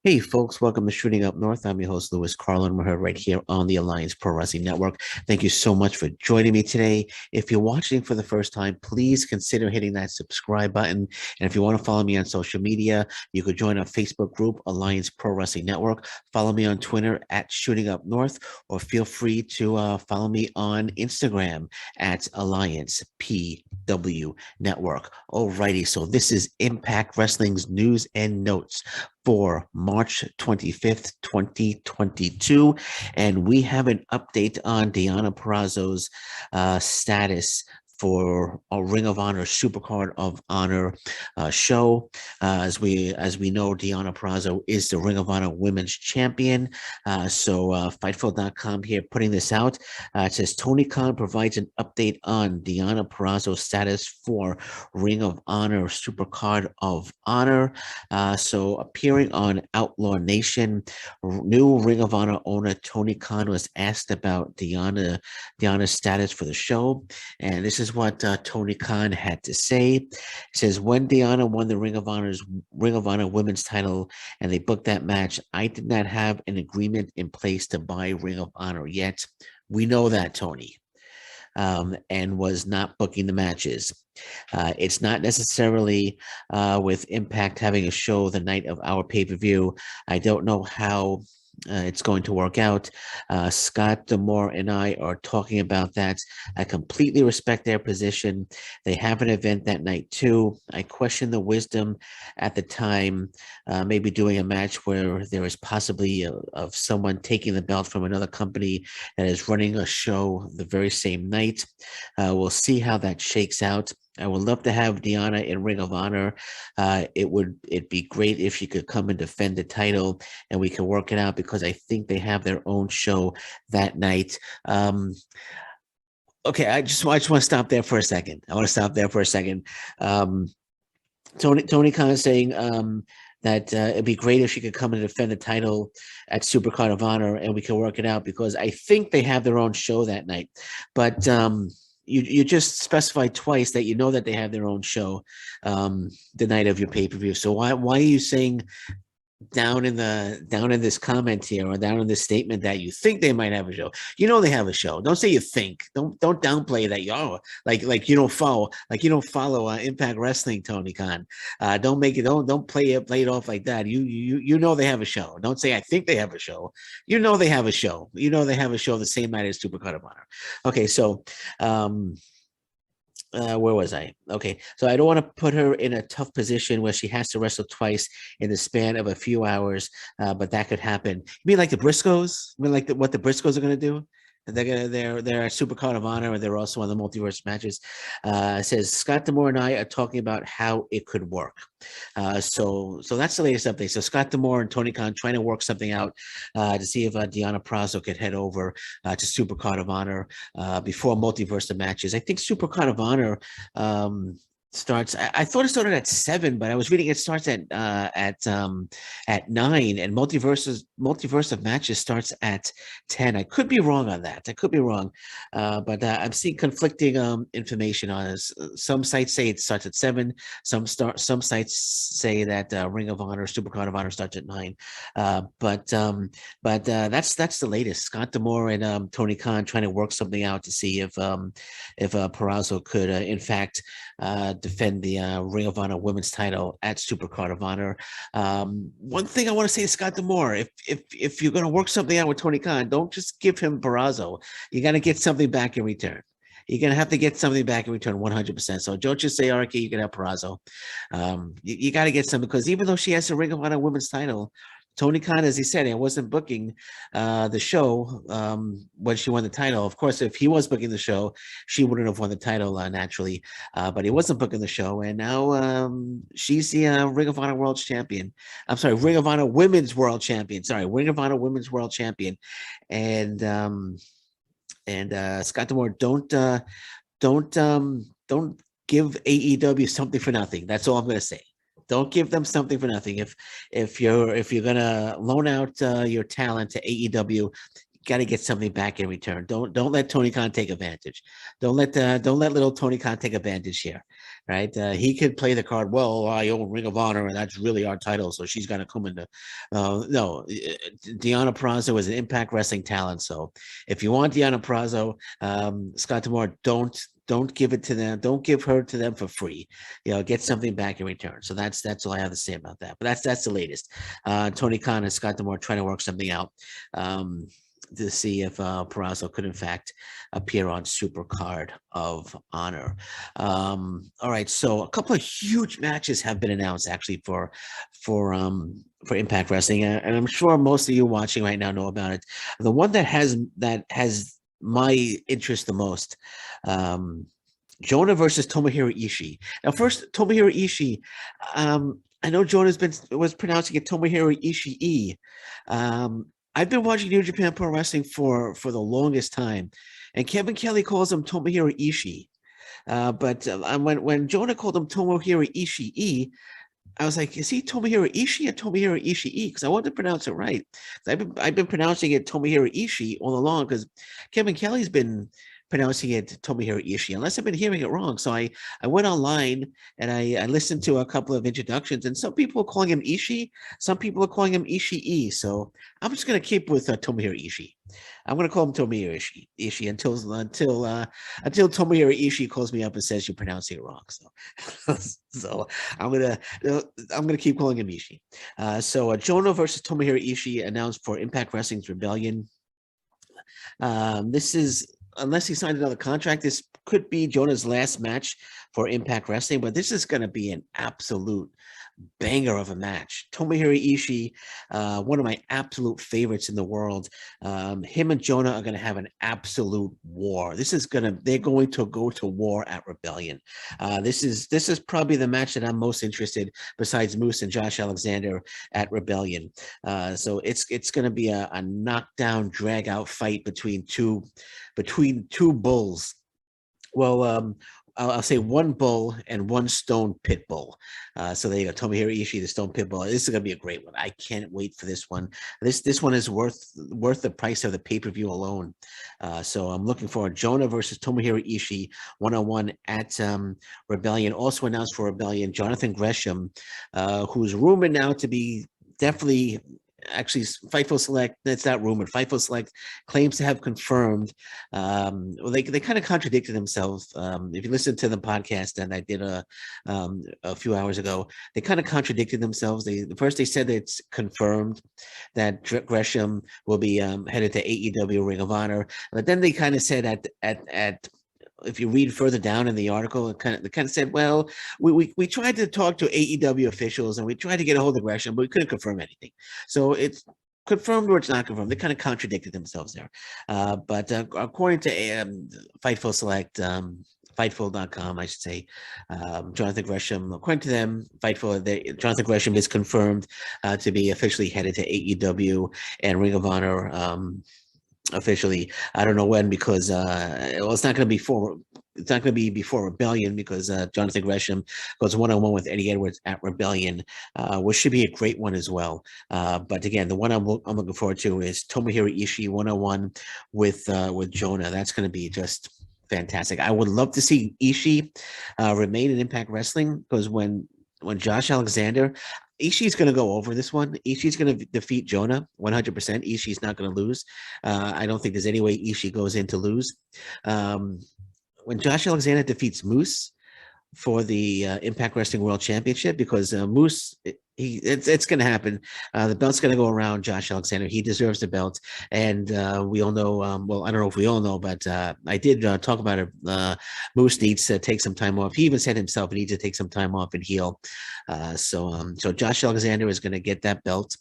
Hey folks, welcome to Shooting Up North. I'm your host, Louis Carlin. We're right here on the Alliance Pro Wrestling Network. Thank you so much for joining me today. If you're watching for the first time, please consider hitting that subscribe button. And if you want to follow me on social media, you could join our Facebook group, Alliance Pro Wrestling Network. Follow me on Twitter at Shooting Up North, or feel free to follow me on Instagram at Alliance PW Network. Alrighty, so this is Impact Wrestling's news and notes for March 25th, 2022. And we have an update on Deonna Purrazzo's status for a Ring of Honor Supercard of Honor show. As we know, Deonna Purrazzo is the Ring of Honor Women's Champion. So Fightful.com here putting this out. It says Tony Khan provides an update on Deonna Purrazzo's status for Ring of Honor Supercard of Honor. So appearing on Outlaw Nation, new Ring of Honor owner Tony Khan was asked about Deonna's status for the show, and this is what Tony Khan had to say. He says, when Deonna won the Ring of Honor Women's title and they booked that match, I did not have an agreement in place to buy Ring of Honor yet. We know that, Tony. And was not booking the matches. It's not necessarily with Impact having a show the night of our pay-per-view. I don't know how it's going to work out. Scott D'Amore and I are talking about that. I completely respect their position. They have an event that night too. I question the wisdom at the time, maybe doing a match where there is possibly of someone taking the belt from another company that is running a show the very same night. We'll see how that shakes out. I would love to have Deonna in Ring of Honor. It'd be great if she could come and defend the title and we can work it out, because I think they have their own show that night. Okay, I just want to stop there for a second. Tony Khan is saying that it'd be great if she could come and defend the title at Supercard of Honor and we can work it out, because I think they have their own show that night. But you just specified twice that you know that they have their own show the night of your pay-per-view. So why are you saying down in this comment here, or down in this statement, that you think they might have a show? You know they have a show. Don't say you think. Don't downplay that. Like you don't follow Impact Wrestling, Tony Khan. Don't play it off like that. You know they have a show. Don't say I think they have a show. You know they have a show. You know they have a show the same night as Supercard of Honor. Okay, so where was I? Okay, so I don't want to put her in a tough position where she has to wrestle twice in the span of a few hours, but that could happen. You mean like the Briscoes? You mean like what the Briscoes are going to do? They're at Supercard of Honor, and they're also on the Multiverse matches. It says Scott D'Amore and I are talking about how it could work. So that's the latest update. So Scott D'Amore and Tony Khan trying to work something out to see if Deonna Purrazzo could head over to Supercard of Honor before Multiverse matches. I think Supercard of Honor starts. I thought it started at 7, but I was reading it starts at 9, and Multiverse of matches starts at 10. I could be wrong on that. But I'm seeing conflicting information on this. Some sites say it starts at 7. Some sites say that Ring of Honor, Supercard of Honor starts at 9. But that's the latest. Scott D'Amore and Tony Khan trying to work something out to see if Purrazzo could in fact defend the Ring of Honor Women's title at Supercard of Honor. One thing I want to say to Scott D'Amore: if you're going to work something out with Tony Khan, don't just give him Purrazzo. You got to get something back in return. You're going to have to get something back in return 100%. So don't just say, okay, you can have Purrazzo. You got to get something, because even though she has a Ring of Honor Women's title, Tony Khan, as he said, he wasn't booking the show when she won the title. Of course, if he was booking the show, she wouldn't have won the title naturally. But he wasn't booking the show, and now she's the Ring of Honor World Champion. I'm sorry, Ring of Honor Women's World Champion. Sorry, Ring of Honor Women's World Champion. And Scott D'Amore, don't give AEW something for nothing. That's all I'm going to say. Don't give them something for nothing. If you're gonna loan out your talent to AEW, got to get something back in return. Don't let Tony Khan take advantage. Don't let little Tony Khan take advantage here, right? He could play the card. Well, I own Ring of Honor, and that's really our title, so she's got to come into. No, Deonna Purrazzo is an Impact Wrestling talent. So if you want Deonna Purrazzo, Scott D'Amore, don't give it to them. Don't give her to them for free. Get something back in return. So that's all I have to say about that. But that's the latest. Tony Khan and Scott D'Amore trying to work something out. To see if Purrazzo could in fact appear on Supercard of Honor. All right, so a couple of huge matches have been announced actually for Impact Wrestling, and I'm sure most of you watching right now know about it. The one that has my interest the most. Jonah versus Tomohiro Ishii. Now, first, Tomohiro Ishii. I know Jonah was pronouncing it Tomohiro Ishii. I've been watching New Japan Pro Wrestling for the longest time, and Kevin Kelly calls him Tomohiro Ishii. But when Jonah called him Tomohiro Ishii, I was like, is he Tomohiro Ishii or Tomohiro Ishii? Because I wanted to pronounce it right. I've been pronouncing it Tomohiro Ishii all along because Kevin Kelly's been pronouncing it Tomohiro Ishii, unless I've been hearing it wrong. So I went online and I listened to a couple of introductions, and some people are calling him Ishii, some people are calling him Ishii. So I'm just going to keep with Tomohiro Ishii. I'm going to call him Tomohiro Ishii until Tomohiro Ishii calls me up and says you're pronouncing it wrong. So I'm gonna keep calling him Ishii. So Jonah versus Tomohiro Ishii announced for Impact Wrestling's Rebellion. This is, unless he signed another contract, this could be Jonah's last match for Impact Wrestling, but this is going to be an absolute banger of a match. Tomohiro Ishii, one of my absolute favorites in the world. Him and Jonah are going to have an absolute war. They're going to go to war at Rebellion. This is probably the match that I'm most interested, besides Moose and Josh Alexander at Rebellion. So it's going to be a knockdown, drag out fight between two bulls. Well, I'll say one bull and one stone pit bull. So there you go, Tomohiro Ishii, the stone pit bull. This is gonna be a great one. I can't wait for this one. This one is worth the price of the pay-per-view alone. So I'm looking for Jonah versus Tomohiro Ishii 1-on-1 at Rebellion. Also announced for Rebellion, Jonathan Gresham, who's rumored now to be definitely. Actually, Fightful Select, that's not rumored. Fightful Select claims to have confirmed. Well, they kind of contradicted themselves. If you listen to the podcast that I did a few hours ago, they kind of contradicted themselves. First they said it's confirmed that Gresham will be headed to AEW Ring of Honor, but then they kind of said at if you read further down in the article, it kind of said, well, we tried to talk to AEW officials and we tried to get a hold of Gresham, but we couldn't confirm anything. So it's confirmed or it's not confirmed. They kind of contradicted themselves there. But according to Fightful Select, Fightful.com, I should say, Jonathan Gresham, according to them, Jonathan Gresham is confirmed to be officially headed to AEW and Ring of Honor. Officially, I don't know when, because it's not going to be before Rebellion, because Jonathan Gresham goes 1-on-1 with Eddie Edwards at Rebellion, which should be a great one as well. But again, the one I'm looking forward to is Tomohiro Ishii 1-on-1 with Jonah. That's going to be just fantastic. I would love to see Ishii remain in Impact Wrestling, because when Josh Alexander, Ishii's going to go over this one. Ishii's going to defeat Jonah 100%. Ishii's not going to lose. I don't think there's any way Ishii goes in to lose. When Josh Alexander defeats Moose for the Impact Wrestling World Championship, because Moose, it's going to happen. The belt's going to go around Josh Alexander. He deserves the belt, and we all know. Well, I don't know if we all know, but I did talk about it. Moose needs to take some time off. He even said himself he needs to take some time off and heal. So Josh Alexander is going to get that belt.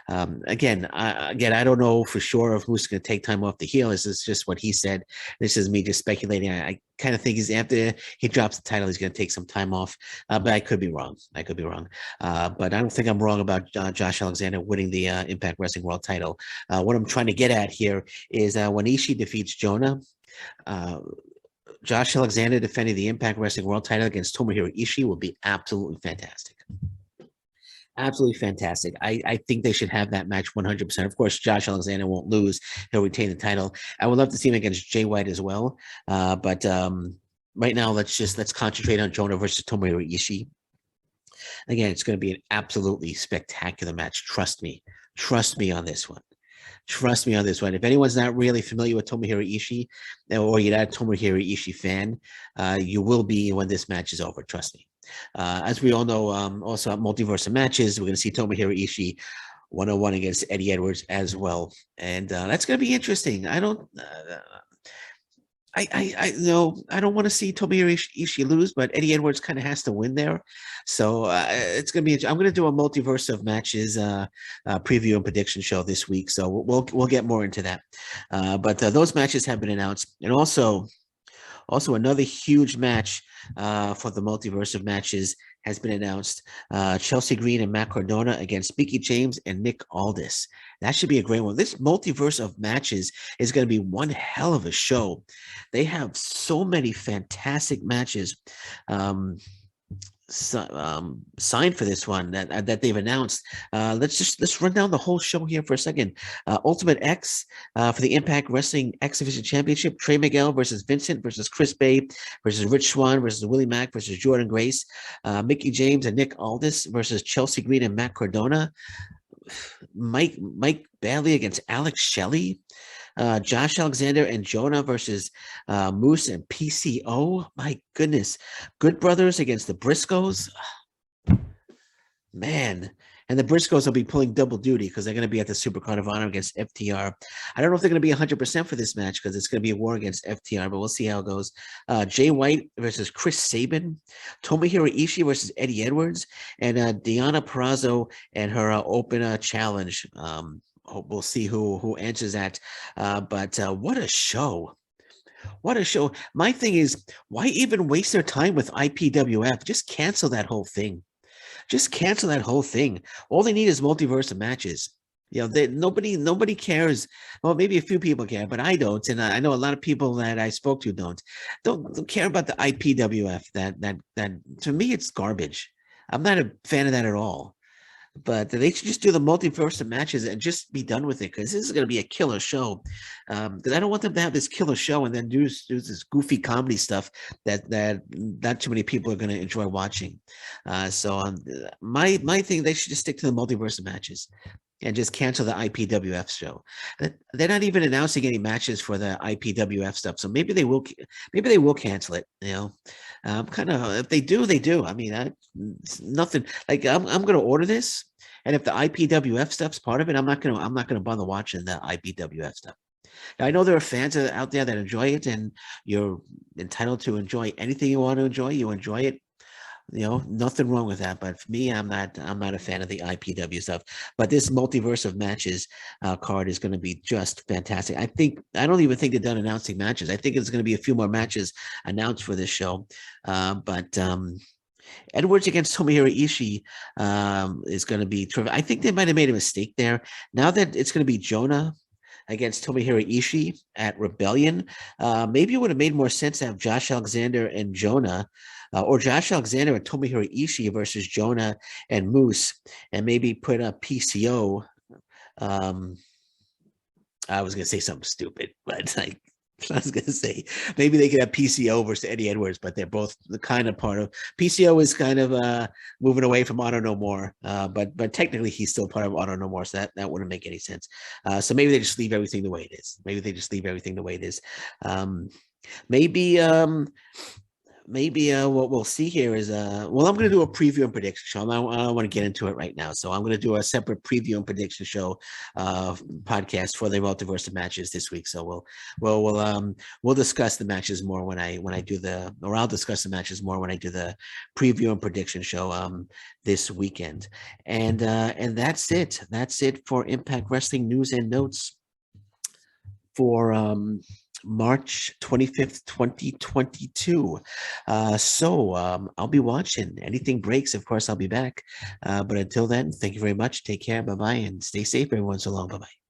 Again, I don't know for sure if Moose is going to take time off to heal. This is just what he said. This is me just speculating. I kind of think he's, after he drops the title, he's going to take some time off. But I could be wrong. But I don't think I'm wrong about Josh Alexander winning the Impact Wrestling World title. What I'm trying to get at here is when Ishii defeats Jonah, Josh Alexander defending the Impact Wrestling World title against Tomohiro Ishii will be absolutely fantastic. Absolutely fantastic. I think they should have that match 100%. Of course, Josh Alexander won't lose. He'll retain the title. I would love to see him against Jay White as well. But right now, let's concentrate on Jonah versus Tomohiro Ishii. Again, it's going to be an absolutely spectacular match. Trust me. Trust me on this one. Trust me on this one. If anyone's not really familiar with Tomohiro Ishii, or you're not a Tomohiro Ishii fan, you will be when this match is over. Trust me. As we all know, also at Multiverse of Matches, we're going to see Tomohiro Ishii 101 against Eddie Edwards as well, and that's going to be interesting. I don't. I don't want to see Tomohiro Ishii lose, but Eddie Edwards kind of has to win there. So it's gonna be. I'm gonna do a multiverse of matches preview and prediction show this week. So we'll get more into that. But those matches have been announced, and also another huge match for the multiverse of matches has been announced. Chelsea Green and Matt Cardona against Mickie James and Nick Aldis. That should be a great one. This multiverse of matches is going to be one hell of a show. They have so many fantastic matches. Signed for this one that they've announced. Let's run down the whole show here for a second. Ultimate X for the Impact Wrestling X Division Championship. Trey Miguel versus Vincent versus Chris Bay versus Rich Swann versus Willie Mack versus Jordan Grace. Mickie James and Nick Aldis versus Chelsea Green and Matt Cardona. Mike Bailey against Alex Shelley. Josh Alexander and Jonah versus Moose and PCO. My goodness. Good Brothers against the Briscoes. Man. And the Briscoes will be pulling double duty because they're going to be at the Supercard of Honor against FTR. I don't know if they're going to be 100% for this match because it's going to be a war against FTR, but we'll see how it goes. Jay White versus Chris Sabin. Tomohiro Ishii versus Eddie Edwards. And Deonna Purrazzo and her open challenge. We'll see who answers that. But what a show. What a show. My thing is, why even waste their time with IPWF? Just cancel that whole thing. Just cancel that whole thing. All they need is multiverse of matches. You know, nobody cares. Well, maybe a few people care, but I don't, and I know a lot of people that I spoke to don't care about the IPWF. That to me, it's garbage. I'm not a fan of that at all. But they should just do the multiverse of matches and just be done with it because this is going to be a killer show. Because I don't want them to have this killer show and then do this goofy comedy stuff that not too many people are going to enjoy watching. So my thing, they should just stick to the multiverse of matches and just cancel the IPWF show. They're not even announcing any matches for the IPWF stuff, so maybe they will cancel it. You know, kind of if they do, they do. I mean, nothing like I'm going to order this, and if the IPWF stuff's part of it, I'm not going to bother watching the IPWF stuff. Now, I know there are fans out there that enjoy it, and you're entitled to enjoy anything you want to enjoy. You enjoy it. You know, nothing wrong with that. But for me, I'm not a fan of the IPW stuff. But this multiverse of matches card is going to be just fantastic. I don't even think they're done announcing matches. I think there's going to be a few more matches announced for this show. But Edwards against Tomohiro Ishii is going to be terrific. I think they might have made a mistake there. Now that it's going to be Jonah against Tomohiro Ishii at Rebellion, maybe it would have made more sense to have Josh Alexander and Jonah. Or Josh Alexander and Tomohiro Ishii versus Jonah and Moose, and maybe put a PCO. I was going to say something stupid, but I was going to say maybe they could have PCO versus Eddie Edwards, but they're both the kind of part of PCO is kind of moving away from Honor No More, but technically he's still part of Honor No More, so that wouldn't make any sense. So maybe they just leave everything the way it is. Maybe what we'll see here is well, I'm going to do a preview and prediction show. I don't want to get into it right now, so I'm going to do a separate preview and prediction show podcast for the multiverse of matches this week. So we'll discuss the matches more when I do I'll discuss the matches more when I do the preview and prediction show this weekend. And that's it. That's it for Impact Wrestling news and notes for March 25th, 2022. So I'll be watching. Anything breaks, of course, I'll be back. But until then, thank you very much. Take care. Bye-bye. And stay safe, everyone. So long. Bye-bye.